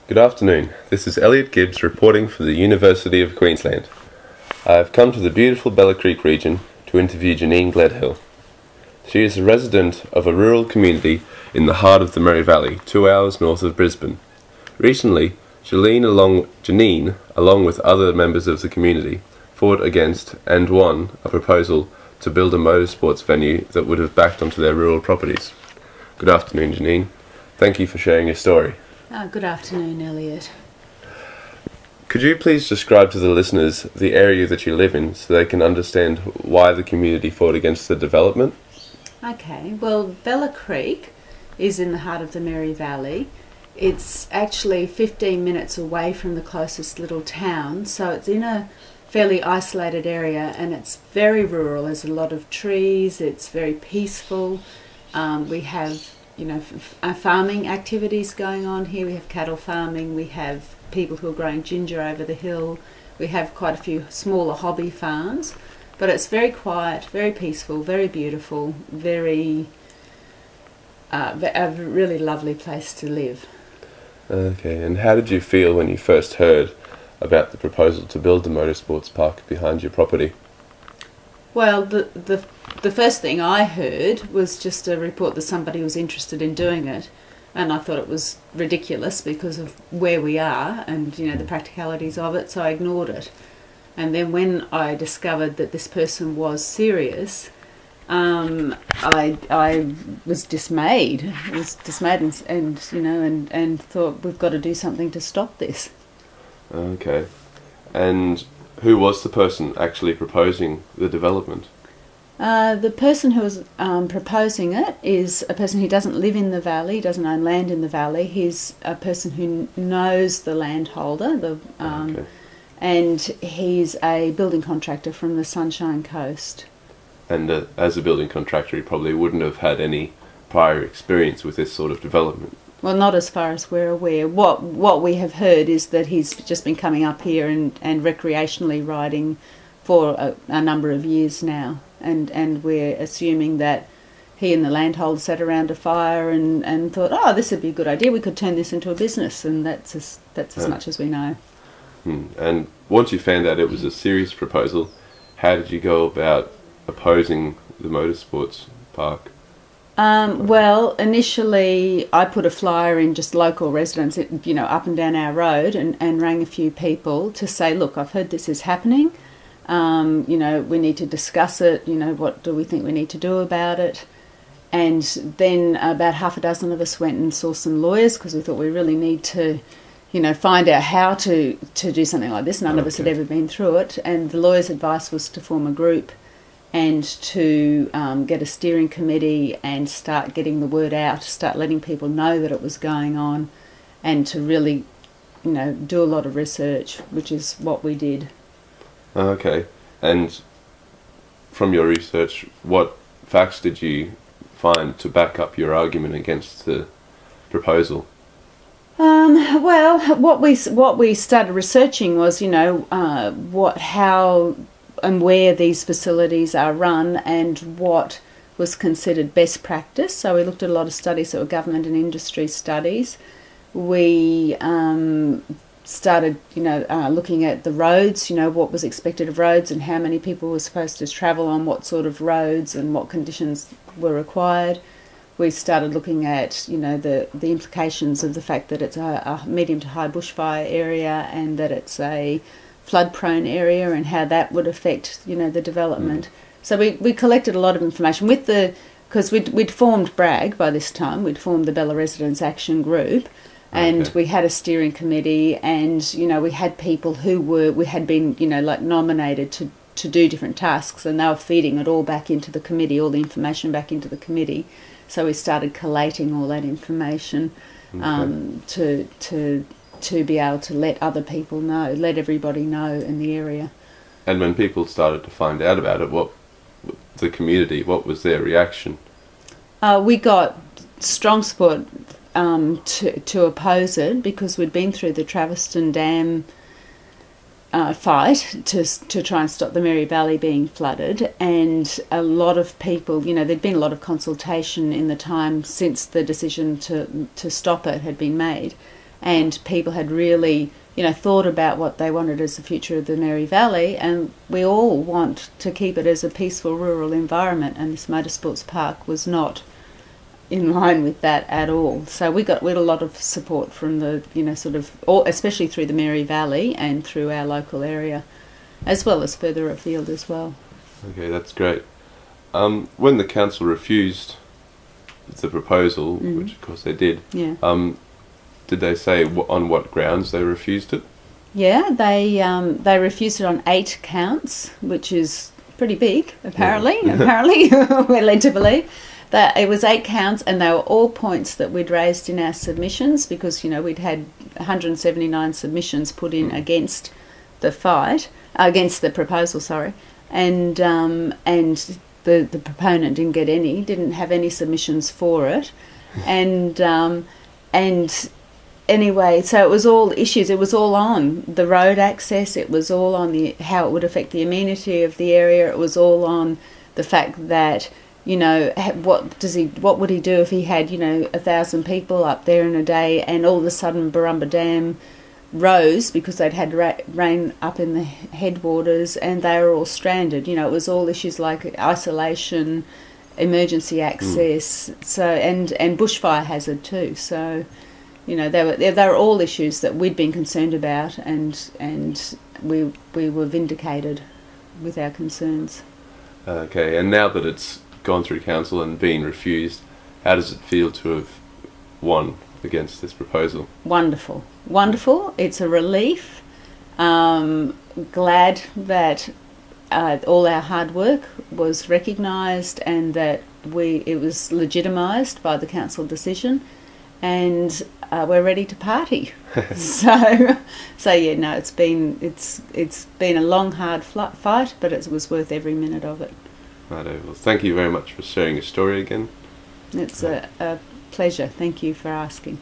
Good afternoon. This is Elliot Gibbs reporting for the University of Queensland. I have come to the beautiful Bella Creek region to interview Janine Gledhill. She is a resident of a rural community in the heart of the Murray Valley, 2 hours north of Brisbane. Recently, Janine, along with other members of the community, fought against and won a proposal to build a motorsports venue that would have backed onto their rural properties. Good afternoon, Janine. Thank you for sharing your story. Good afternoon, Elliot. Could you please describe to the listeners the area that you live in so they can understand why the community fought against the development? Okay, well, Bella Creek is in the heart of the Murray Valley. It's actually 15 minutes away from the closest little town, so it's in a fairly isolated area and it's very rural. There's a lot of trees, it's very peaceful. We have farming activities going on here. We have cattle farming, we have people who are growing ginger over the hill, we have quite a few smaller hobby farms, but it's very quiet, very peaceful, very beautiful, a really lovely place to live. Okay, and how did you feel when you first heard about the proposal to build the motorsports park behind your property? Well, the first thing I heard was just a report that somebody was interested in doing it, and I thought it was ridiculous because of where we are and the practicalities of it, so I ignored it. And then when I discovered that this person was serious, I was dismayed. I was dismayed and thought we've got to do something to stop this. Okay, and who was the person actually proposing the development? The person who was proposing it is a person who doesn't live in the valley, doesn't own land in the valley. He's a person who knows the landholder, and he's a building contractor from the Sunshine Coast. And as a building contractor, he probably wouldn't have had any prior experience with this sort of development. Well, not as far as we're aware. What we have heard is that he's just been coming up here and recreationally riding for a number of years now, and we're assuming that he and the landholder sat around a fire and thought, oh, this would be a good idea, we could turn this into a business, and that's as much as we know. And once you found out it was a serious proposal, how did you go about opposing the motorsports park? Well, initially I put a flyer in just local residents, up and down our road, and rang a few people to say, look, I've heard this is happening. We need to discuss it. What do we think we need to do about it? And then about half a dozen of us went and saw some lawyers because we thought we really need to, find out how to do something like this. None of us had ever been through it, and the lawyer's advice was to form a group and to get a steering committee and start getting the word out, start letting people know that it was going on, and to really, do a lot of research, which is what we did. Okay, and from your research, what facts did you find to back up your argument against the proposal? Well, what we started researching was, how and where these facilities are run and what was considered best practice. So we looked at a lot of studies that were government and industry studies. We started, looking at the roads, what was expected of roads and how many people were supposed to travel on what sort of roads and what conditions were required. We started looking at, the implications of the fact that it's a medium to high bushfire area and that it's a flood-prone area and how that would affect, the development. So we collected a lot of information because we'd formed BRAG by this time. We'd formed the Bella Residents Action Group, and we had a steering committee, and we had people we had been nominated to do different tasks, and they were feeding it all back into the committee, all the information back into the committee. So we started collating all that information to be able to let other people know, let everybody know in the area. And when people started to find out about it, what was their reaction? We got strong support to oppose it because we'd been through the Traveston Dam fight to try and stop the Murray Valley being flooded, and a lot of people, there'd been a lot of consultation in the time since the decision to stop it had been made. and people had really, thought about what they wanted as the future of the Mary Valley, and we all want to keep it as a peaceful rural environment, and this motorsports park was not in line with that at all. So we had a lot of support from the, especially through the Mary Valley and through our local area, as well as further afield as well. Okay, that's great. When the council refused the proposal, which of course they did, did they say on what grounds they refused it? Yeah, they refused it on 8 counts, which is pretty big, apparently. Yeah. Apparently, we're led to believe that it was 8 counts, and they were all points that we'd raised in our submissions, because we'd had 179 submissions put in against the proposal, sorry, and the proponent didn't get any, didn't have any submissions for it, and anyway, so it was all issues. It was all on the road access. It was all on how it would affect the amenity of the area. It was all on the fact that, what would he do if he had 1,000 people up there in a day, and all of a sudden Barumba Dam rose because they'd had rain up in the headwaters, and they were all stranded. It was all issues like isolation, emergency access, so and bushfire hazard too. So. They were all issues that we'd been concerned about, and we were vindicated with our concerns. Okay, and now that it's gone through council and been refused, how does it feel to have won against this proposal? Wonderful. It's a relief. Glad that all our hard work was recognised, and that it was legitimised by the council decision. And we're ready to party. So yeah, no, it's been a long, hard fight, but it was worth every minute of it. Righto. Well, thank you very much for sharing your story again. It's a pleasure. Thank you for asking.